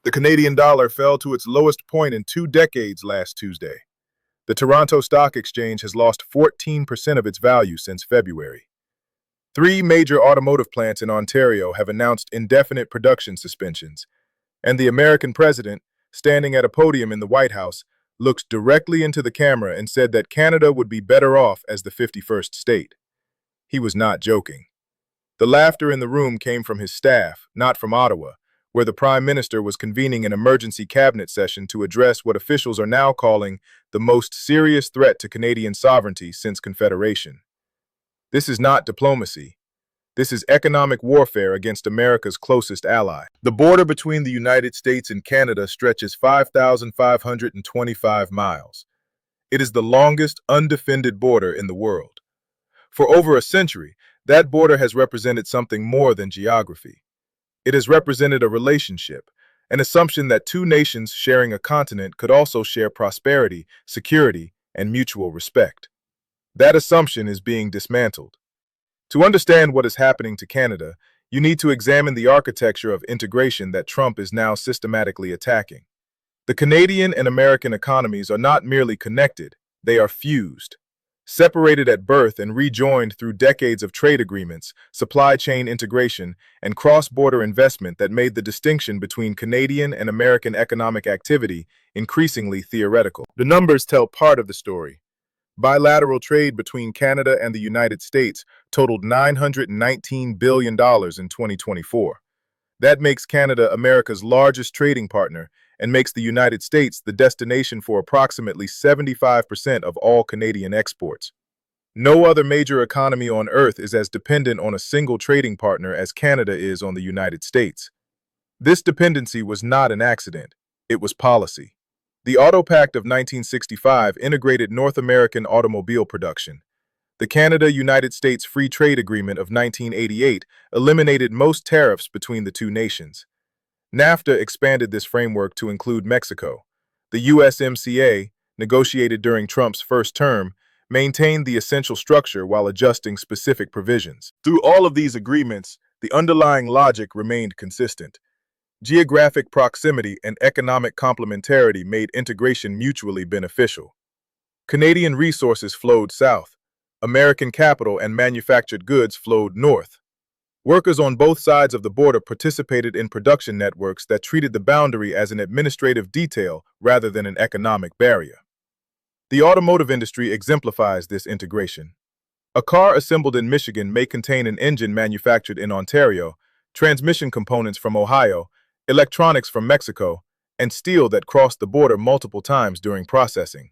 The Canadian dollar fell to its lowest point in 2 decades last Tuesday. The Toronto Stock Exchange has lost 14% of its value since February. Three major automotive plants in Ontario have announced indefinite production suspensions, and the American president, standing at a podium in the White House, looked directly into the camera and said that Canada would be better off as the 51st state. He was not joking. The laughter in the room came from his staff, not from Ottawa, where the Prime Minister was convening an emergency cabinet session to address what officials are now calling the most serious threat to Canadian sovereignty since Confederation. This is not diplomacy. This is economic warfare against America's closest ally. The border between the United States and Canada stretches 5,525 miles. It is the longest undefended border in the world. For over a century, that border has represented something more than geography. It has represented a relationship, an assumption that two nations sharing a continent could also share prosperity, security, and mutual respect. That assumption is being dismantled. To understand what is happening to Canada, you need to examine the architecture of integration that Trump is now systematically attacking. The Canadian and American economies are not merely connected, they are fused. Separated at birth and rejoined through decades of trade agreements, supply chain integration, and cross-border investment that made the distinction between Canadian and American economic activity increasingly theoretical. The numbers tell part of the story. Bilateral trade between Canada and the United States totaled $919 billion in 2024. That makes Canada America's largest trading partner and makes the United States the destination for approximately 75% of all Canadian exports. No other major economy on Earth is as dependent on a single trading partner as Canada is on the United States. This dependency was not an accident, it was policy. The Auto Pact of 1965 integrated North American automobile production. The Canada-United States Free Trade Agreement of 1988 eliminated most tariffs between the two nations. NAFTA expanded this framework to include Mexico. The USMCA, negotiated during Trump's first term, maintained the essential structure while adjusting specific provisions. Through all of these agreements, the underlying logic remained consistent. Geographic proximity and economic complementarity made integration mutually beneficial. Canadian resources flowed south. American capital and manufactured goods flowed north. Workers on both sides of the border participated in production networks that treated the boundary as an administrative detail rather than an economic barrier. The automotive industry exemplifies this integration. A car assembled in Michigan may contain an engine manufactured in Ontario, transmission components from Ohio, electronics from Mexico, and steel that crossed the border multiple times during processing.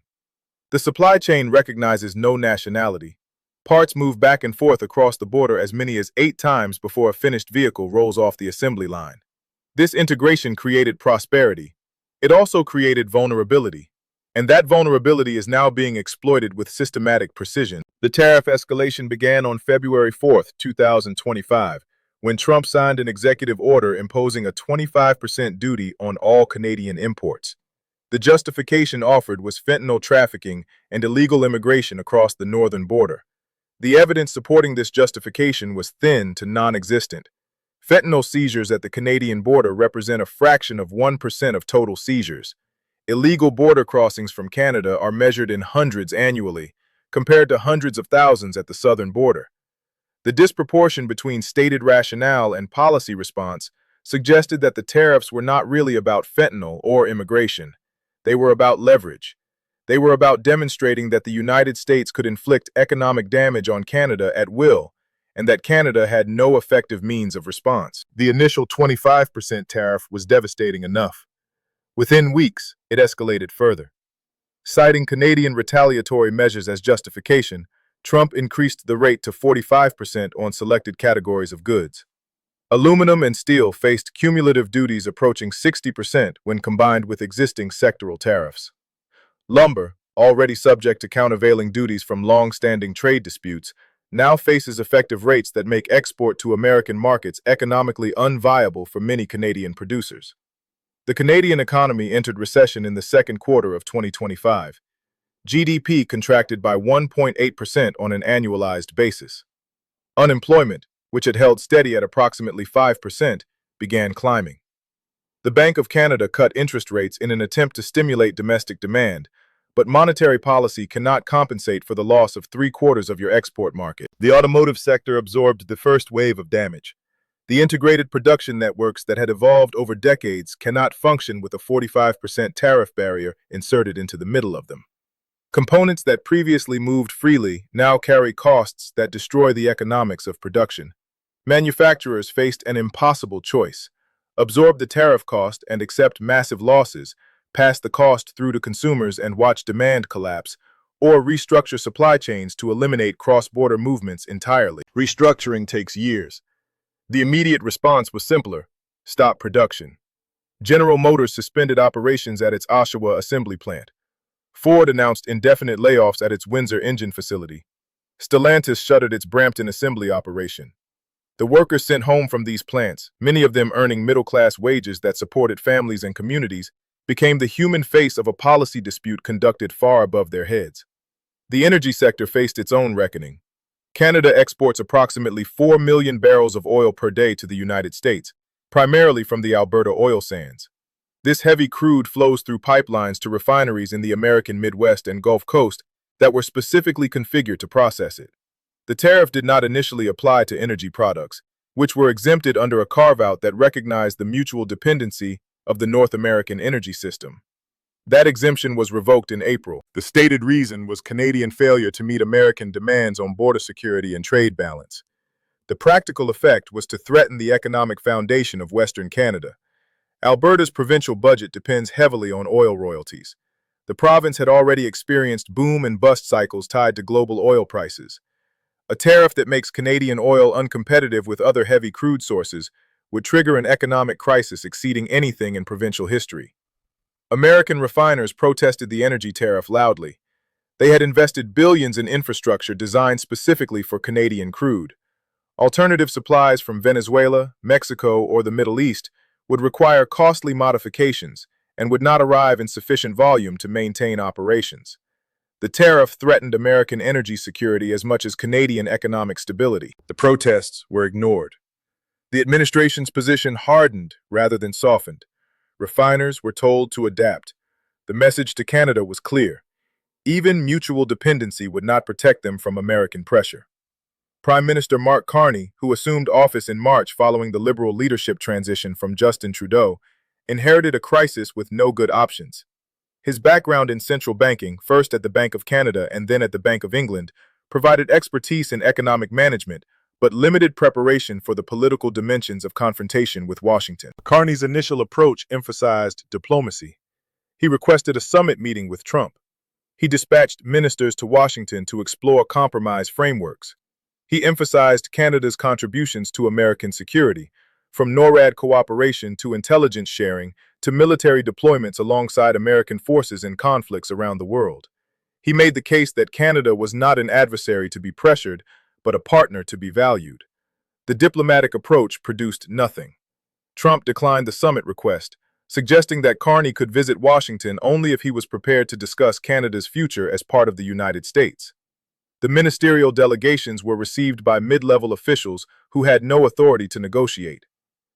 The supply chain recognizes no nationality. Parts move back and forth across the border as many as 8 times before a finished vehicle rolls off the assembly line. This integration created prosperity. It also created vulnerability. And that vulnerability is now being exploited with systematic precision. The tariff escalation began on February 4, 2025, when Trump signed an executive order imposing a 25% duty on all Canadian imports. The justification offered was fentanyl trafficking and illegal immigration across the northern border. The evidence supporting this justification was thin to non-existent. Fentanyl seizures at the Canadian border represent a fraction of 1% of total seizures. Illegal border crossings from Canada are measured in hundreds annually, compared to hundreds of thousands at the southern border. The disproportion between stated rationale and policy response suggested that the tariffs were not really about fentanyl or immigration. They were about leverage. They were about demonstrating that the United States could inflict economic damage on Canada at will, and that Canada had no effective means of response. The initial 25% tariff was devastating enough. Within weeks, it escalated further. Citing Canadian retaliatory measures as justification, Trump increased the rate to 45% on selected categories of goods. Aluminum and steel faced cumulative duties approaching 60% when combined with existing sectoral tariffs. Lumber, already subject to countervailing duties from long-standing trade disputes, now faces effective rates that make export to American markets economically unviable for many Canadian producers. The Canadian economy entered recession in the second quarter of 2025. GDP contracted by 1.8% on an annualized basis. Unemployment, which had held steady at approximately 5%, began climbing. The Bank of Canada cut interest rates in an attempt to stimulate domestic demand, but monetary policy cannot compensate for the loss of three-quarters of your export market. The automotive sector absorbed the first wave of damage. The integrated production networks that had evolved over decades cannot function with a 45% tariff barrier inserted into the middle of them. Components that previously moved freely now carry costs that destroy the economics of production. Manufacturers faced an impossible choice: absorb the tariff cost and accept massive losses, pass the cost through to consumers and watch demand collapse, or restructure supply chains to eliminate cross-border movements entirely. Restructuring takes years. The immediate response was simpler: stop production. General Motors suspended operations at its Oshawa assembly plant. Ford announced indefinite layoffs at its Windsor engine facility. Stellantis shuttered its Brampton assembly operation. The workers sent home from these plants, many of them earning middle-class wages that supported families and communities, became the human face of a policy dispute conducted far above their heads. The energy sector faced its own reckoning. Canada exports approximately 4 million barrels of oil per day to the United States, primarily from the Alberta oil sands. This heavy crude flows through pipelines to refineries in the American Midwest and Gulf Coast that were specifically configured to process it. The tariff did not initially apply to energy products, which were exempted under a carve-out that recognized the mutual dependency of the North American energy system. That exemption was revoked in April. The stated reason was Canadian failure to meet American demands on border security and trade balance. The practical effect was to threaten the economic foundation of Western Canada. Alberta's provincial budget depends heavily on oil royalties. The province had already experienced boom and bust cycles tied to global oil prices. A tariff that makes Canadian oil uncompetitive with other heavy crude sources would trigger an economic crisis exceeding anything in provincial history. American refiners protested the energy tariff loudly. They had invested billions in infrastructure designed specifically for Canadian crude. Alternative supplies from Venezuela, Mexico, or the Middle East would require costly modifications and would not arrive in sufficient volume to maintain operations. The tariff threatened American energy security as much as Canadian economic stability. The protests were ignored. The administration's position hardened rather than softened. Refiners were told to adapt. The message to Canada was clear: even mutual dependency would not protect them from American pressure. Prime Minister Mark Carney, who assumed office in March following the Liberal leadership transition from Justin Trudeau, inherited a crisis with no good options. His background in central banking, first at the Bank of Canada and then at the Bank of England, provided expertise in economic management, but limited preparation for the political dimensions of confrontation with Washington. Carney's initial approach emphasized diplomacy. He requested a summit meeting with Trump. He dispatched ministers to Washington to explore compromise frameworks. He emphasized Canada's contributions to American security, from NORAD cooperation to intelligence sharing to military deployments alongside American forces in conflicts around the world. He made the case that Canada was not an adversary to be pressured, but a partner to be valued. The diplomatic approach produced nothing. Trump declined the summit request, suggesting that Carney could visit Washington only if he was prepared to discuss Canada's future as part of the United States. The ministerial delegations were received by mid-level officials who had no authority to negotiate.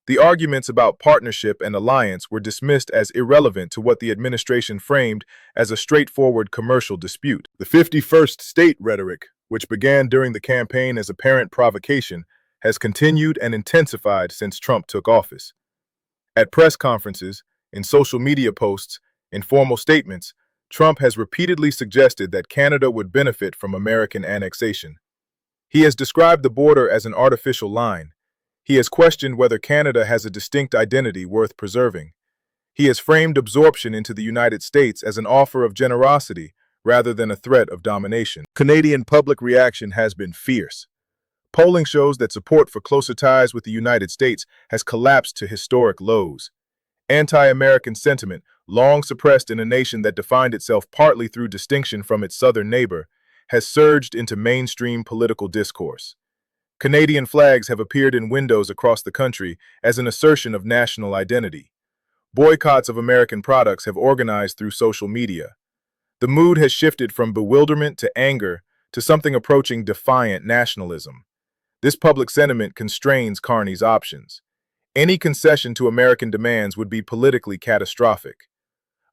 The arguments about partnership and alliance were dismissed as irrelevant to what the administration framed as a straightforward commercial dispute. The 51st state rhetoric, which began during the campaign as apparent provocation, has continued and intensified since Trump took office. At press conferences, in social media posts, in formal statements, Trump has repeatedly suggested that Canada would benefit from American annexation. He has described the border as an artificial line. He has questioned whether Canada has a distinct identity worth preserving. He has framed absorption into the United States as an offer of generosity rather than a threat of domination. Canadian public reaction has been fierce. Polling shows that support for closer ties with the United States has collapsed to historic lows. Anti-American sentiment, long suppressed in a nation that defined itself partly through distinction from its southern neighbor, has surged into mainstream political discourse. Canadian flags have appeared in windows across the country as an assertion of national identity. Boycotts of American products have organized through social media. The mood has shifted from bewilderment to anger to something approaching defiant nationalism. This public sentiment constrains Carney's options. Any concession to American demands would be politically catastrophic.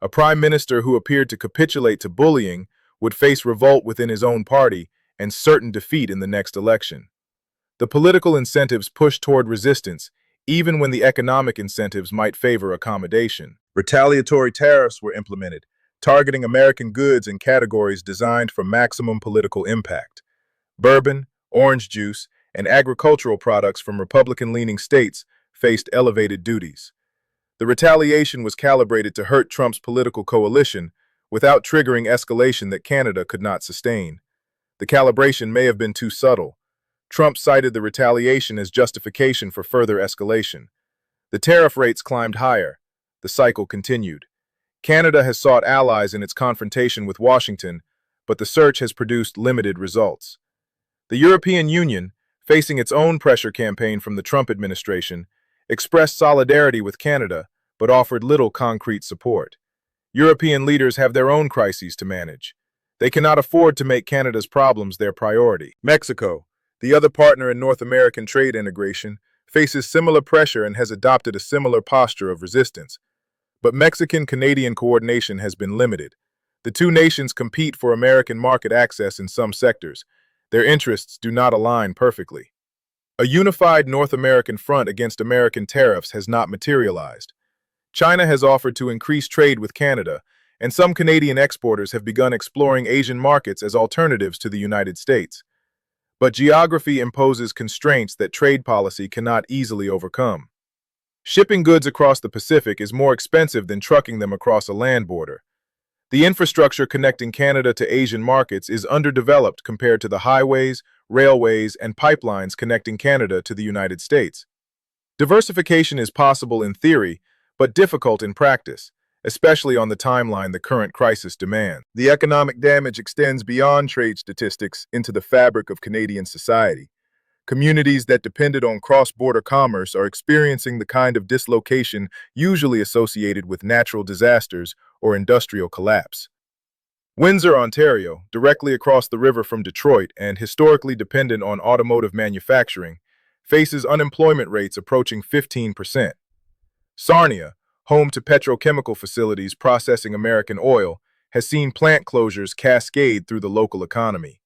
A prime minister who appeared to capitulate to bullying would face revolt within his own party and certain defeat in the next election. The political incentives push toward resistance, even when the economic incentives might favor accommodation. Retaliatory tariffs were implemented, targeting American goods in categories designed for maximum political impact. Bourbon, orange juice, and agricultural products from Republican-leaning states faced elevated duties. The retaliation was calibrated to hurt Trump's political coalition without triggering escalation that Canada could not sustain. The calibration may have been too subtle. Trump cited the retaliation as justification for further escalation. The tariff rates climbed higher. The cycle continued. Canada has sought allies in its confrontation with Washington, but the search has produced limited results. The European Union, facing its own pressure campaign from the Trump administration, expressed solidarity with Canada, but offered little concrete support. European leaders have their own crises to manage. They cannot afford to make Canada's problems their priority. Mexico, the other partner in North American trade integration, faces similar pressure and has adopted a similar posture of resistance. But Mexican-Canadian coordination has been limited. The two nations compete for American market access in some sectors. Their interests do not align perfectly. A unified North American front against American tariffs has not materialized. China has offered to increase trade with Canada, and some Canadian exporters have begun exploring Asian markets as alternatives to the United States. But geography imposes constraints that trade policy cannot easily overcome. Shipping goods across the Pacific is more expensive than trucking them across a land border. The infrastructure connecting Canada to Asian markets is underdeveloped compared to the highways, railways, and pipelines connecting Canada to the United States. Diversification is possible in theory, but difficult in practice, especially on the timeline the current crisis demands. The economic damage extends beyond trade statistics into the fabric of Canadian society. Communities that depended on cross-border commerce are experiencing the kind of dislocation usually associated with natural disasters or industrial collapse. Windsor, Ontario, directly across the river from Detroit and historically dependent on automotive manufacturing, faces unemployment rates approaching 15%. Sarnia, home to petrochemical facilities processing American oil, has seen plant closures cascade through the local economy.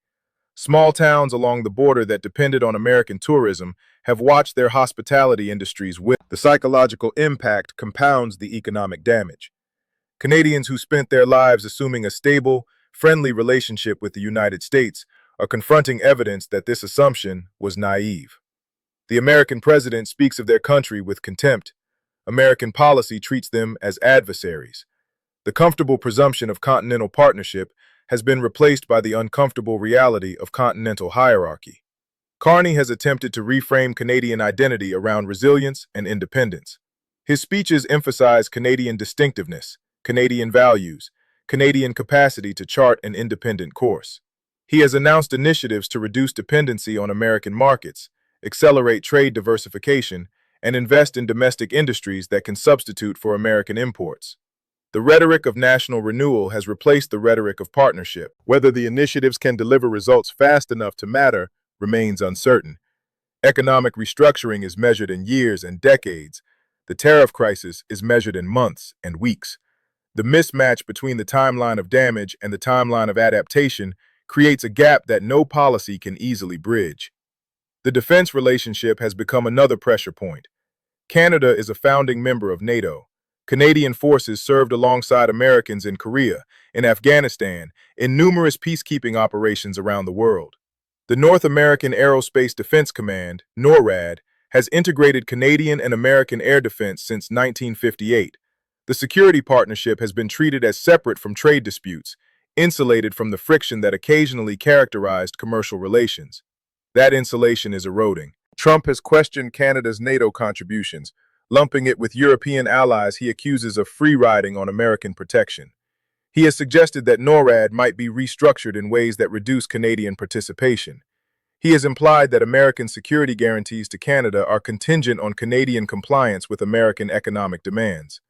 Small towns along the border that depended on American tourism have watched their hospitality industries wither. The psychological impact compounds the economic damage. Canadians who spent their lives assuming a stable, friendly relationship with the United States are confronting evidence that this assumption was naive. The American president speaks of their country with contempt. American policy treats them as adversaries. The comfortable presumption of continental partnership has been replaced by the uncomfortable reality of continental hierarchy. Carney has attempted to reframe Canadian identity around resilience and independence. His speeches emphasize Canadian distinctiveness, Canadian values, Canadian capacity to chart an independent course. He has announced initiatives to reduce dependency on American markets, accelerate trade diversification, and invest in domestic industries that can substitute for American imports. The rhetoric of national renewal has replaced the rhetoric of partnership. Whether the initiatives can deliver results fast enough to matter remains uncertain. Economic restructuring is measured in years and decades. The tariff crisis is measured in months and weeks. The mismatch between the timeline of damage and the timeline of adaptation creates a gap that no policy can easily bridge. The defense relationship has become another pressure point. Canada is a founding member of NATO. Canadian forces served alongside Americans in Korea, in Afghanistan, in numerous peacekeeping operations around the world. The North American Aerospace Defense Command, NORAD, has integrated Canadian and American air defense since 1958. The security partnership has been treated as separate from trade disputes, insulated from the friction that occasionally characterized commercial relations. That insulation is eroding. Trump has questioned Canada's NATO contributions, lumping it with European allies he accuses of free-riding on American protection. He has suggested that NORAD might be restructured in ways that reduce Canadian participation. He has implied that American security guarantees to Canada are contingent on Canadian compliance with American economic demands.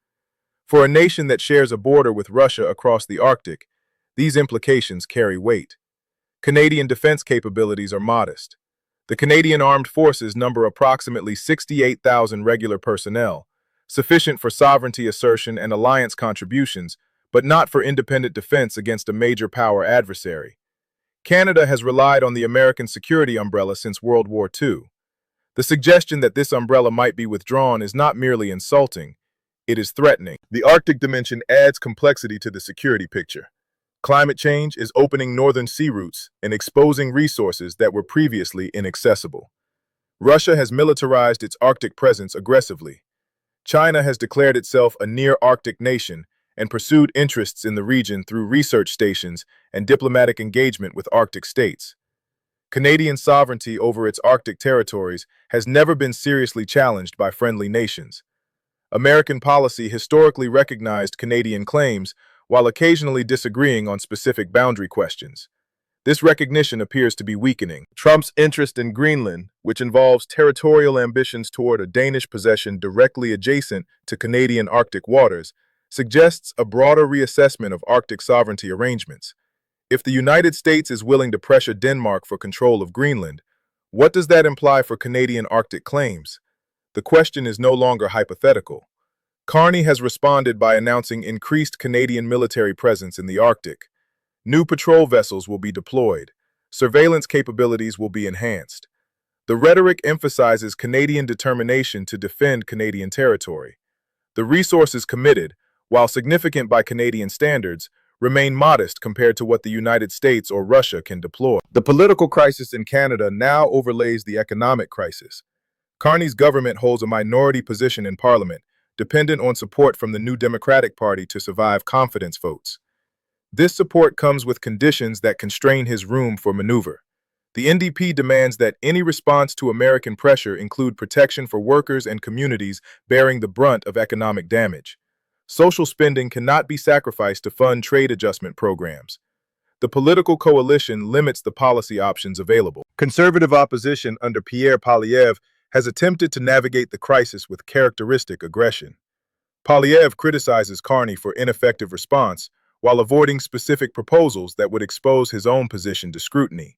For a nation that shares a border with Russia across the Arctic, these implications carry weight. Canadian defense capabilities are modest. The Canadian Armed Forces number approximately 68,000 regular personnel, sufficient for sovereignty assertion and alliance contributions, but not for independent defense against a major power adversary. Canada has relied on the American security umbrella since World War II. The suggestion that this umbrella might be withdrawn is not merely insulting, it is threatening. The Arctic dimension adds complexity to the security picture. Climate change is opening northern sea routes and exposing resources that were previously inaccessible. Russia has militarized its Arctic presence aggressively. China has declared itself a near-Arctic nation and pursued interests in the region through research stations and diplomatic engagement with Arctic states. Canadian sovereignty over its Arctic territories has never been seriously challenged by friendly nations. American policy historically recognized Canadian claims while occasionally disagreeing on specific boundary questions. This recognition appears to be weakening. Trump's interest in Greenland, which involves territorial ambitions toward a Danish possession directly adjacent to Canadian Arctic waters, suggests a broader reassessment of Arctic sovereignty arrangements. If the United States is willing to pressure Denmark for control of Greenland, what does that imply for Canadian Arctic claims? The question is no longer hypothetical. Carney has responded by announcing increased Canadian military presence in the Arctic. New patrol vessels will be deployed. Surveillance capabilities will be enhanced. The rhetoric emphasizes Canadian determination to defend Canadian territory. The resources committed, while significant by Canadian standards, remain modest compared to what the United States or Russia can deploy. The political crisis in Canada now overlays the economic crisis. Carney's government holds a minority position in Parliament, dependent on support from the New Democratic Party to survive confidence votes. This support comes with conditions that constrain his room for maneuver. The NDP demands that any response to American pressure include protection for workers and communities bearing the brunt of economic damage. Social spending cannot be sacrificed to fund trade adjustment programs. The political coalition limits the policy options available. Conservative opposition under Pierre Poilievre has attempted to navigate the crisis with characteristic aggression. Poilievre criticizes Carney for ineffective response while avoiding specific proposals that would expose his own position to scrutiny.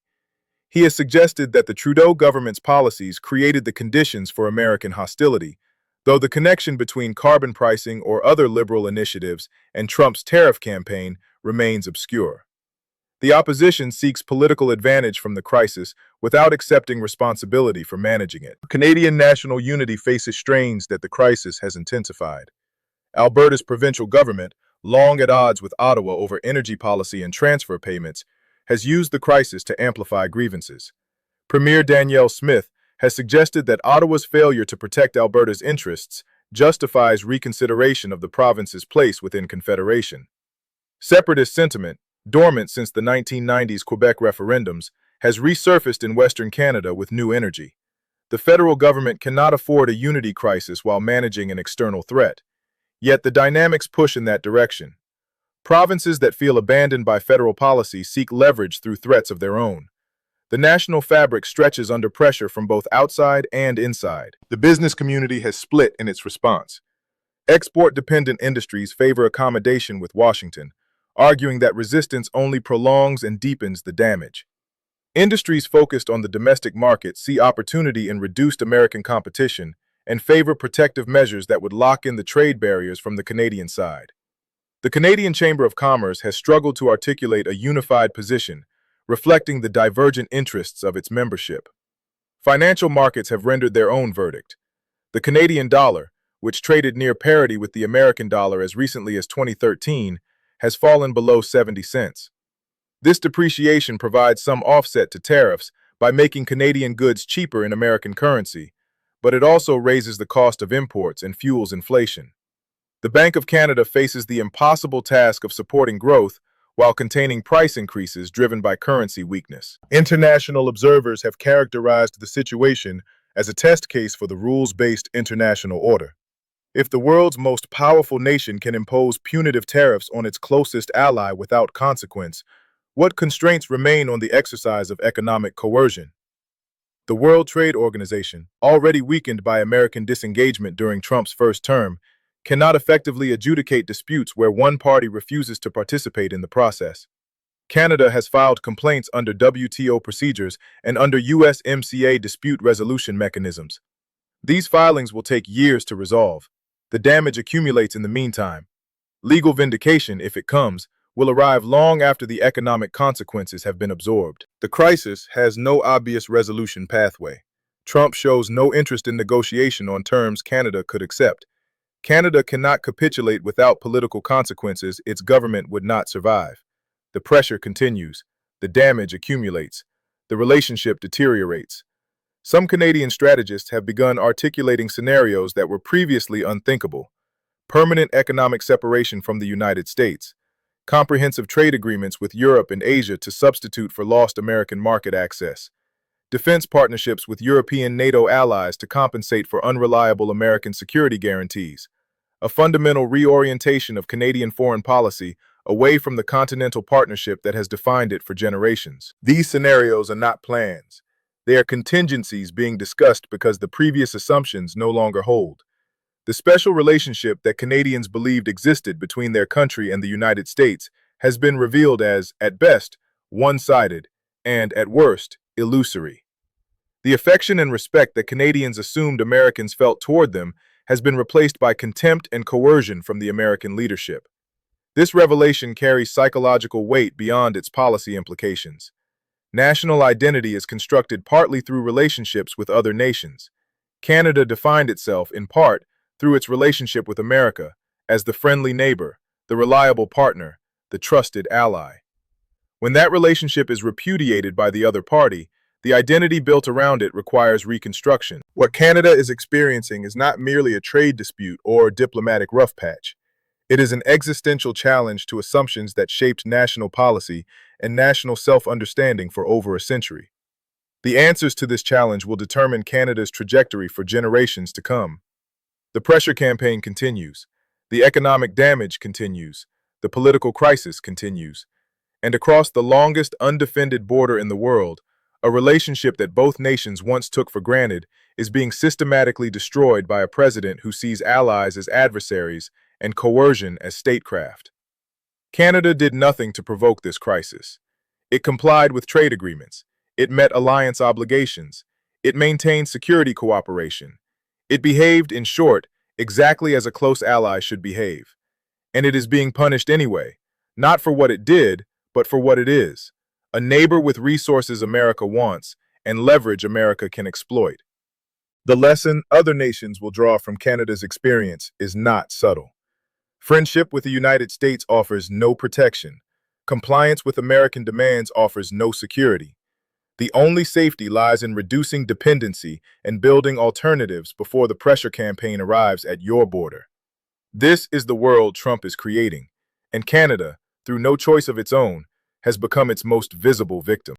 He has suggested that the Trudeau government's policies created the conditions for American hostility, though the connection between carbon pricing or other liberal initiatives and Trump's tariff campaign remains obscure. The opposition seeks political advantage from the crisis without accepting responsibility for managing it. Canadian national unity faces strains that the crisis has intensified. Alberta's provincial government, long at odds with Ottawa over energy policy and transfer payments, has used the crisis to amplify grievances. Premier Danielle Smith has suggested that Ottawa's failure to protect Alberta's interests justifies reconsideration of the province's place within Confederation. Separatist sentiment, dormant since the 1990s Quebec referendums, has resurfaced in Western Canada with new energy. The federal government cannot afford a unity crisis while managing an external threat. Yet the dynamics push in that direction. Provinces that feel abandoned by federal policy seek leverage through threats of their own. The national fabric stretches under pressure from both outside and inside. The business community has split in its response. Export-dependent industries favor accommodation with Washington, arguing that resistance only prolongs and deepens the damage. Industries focused on the domestic market see opportunity in reduced American competition and favor protective measures that would lock in the trade barriers from the Canadian side. The Canadian Chamber of Commerce has struggled to articulate a unified position, reflecting the divergent interests of its membership. Financial markets have rendered their own verdict. The Canadian dollar, which traded near parity with the American dollar as recently as 2013, has fallen below 70 cents. This depreciation provides some offset to tariffs by making Canadian goods cheaper in American currency, but it also raises the cost of imports and fuels inflation. The Bank of Canada faces the impossible task of supporting growth while containing price increases driven by currency weakness. International observers have characterized the situation as a test case for the rules-based international order. If the world's most powerful nation can impose punitive tariffs on its closest ally without consequence, what constraints remain on the exercise of economic coercion? The World Trade Organization, already weakened by American disengagement during Trump's first term, cannot effectively adjudicate disputes where one party refuses to participate in the process. Canada has filed complaints under WTO procedures and under USMCA dispute resolution mechanisms. These filings will take years to resolve. The damage accumulates in the meantime. Legal vindication, if it comes, will arrive long after the economic consequences have been absorbed. The crisis has no obvious resolution pathway. Trump shows no interest in negotiation on terms Canada could accept. Canada cannot capitulate without political consequences. Its government would not survive. The pressure continues. The damage accumulates. The relationship deteriorates. Some Canadian strategists have begun articulating scenarios that were previously unthinkable. Permanent economic separation from the United States, comprehensive trade agreements with Europe and Asia to substitute for lost American market access, defense partnerships with European NATO allies to compensate for unreliable American security guarantees, a fundamental reorientation of Canadian foreign policy away from the continental partnership that has defined it for generations. These scenarios are not plans. They are contingencies being discussed because the previous assumptions no longer hold. The special relationship that Canadians believed existed between their country and the United States has been revealed as, at best, one-sided and, at worst, illusory. The affection and respect that Canadians assumed Americans felt toward them has been replaced by contempt and coercion from the American leadership. This revelation carries psychological weight beyond its policy implications. National identity is constructed partly through relationships with other nations. Canada defined itself, in part, through its relationship with America as the friendly neighbor, the reliable partner, the trusted ally. When that relationship is repudiated by the other party, the identity built around it requires reconstruction. What Canada is experiencing is not merely a trade dispute or diplomatic rough patch. It is an existential challenge to assumptions that shaped national policy and national self-understanding for over a century. The answers to this challenge will determine Canada's trajectory for generations to come. The pressure campaign continues. The economic damage continues. The political crisis continues. And across the longest undefended border in the world, a relationship that both nations once took for granted is being systematically destroyed by a president who sees allies as adversaries and coercion as statecraft. Canada did nothing to provoke this crisis. It complied with trade agreements. It met alliance obligations. It maintained security cooperation. It behaved, in short, exactly as a close ally should behave. And it is being punished anyway, not for what it did, but for what it is. A neighbor with resources America wants and leverage America can exploit. The lesson other nations will draw from Canada's experience is not subtle. Friendship with the United States offers no protection. Compliance with American demands offers no security. The only safety lies in reducing dependency and building alternatives before the pressure campaign arrives at your border. This is the world Trump is creating, and Canada, through no choice of its own, has become its most visible victim.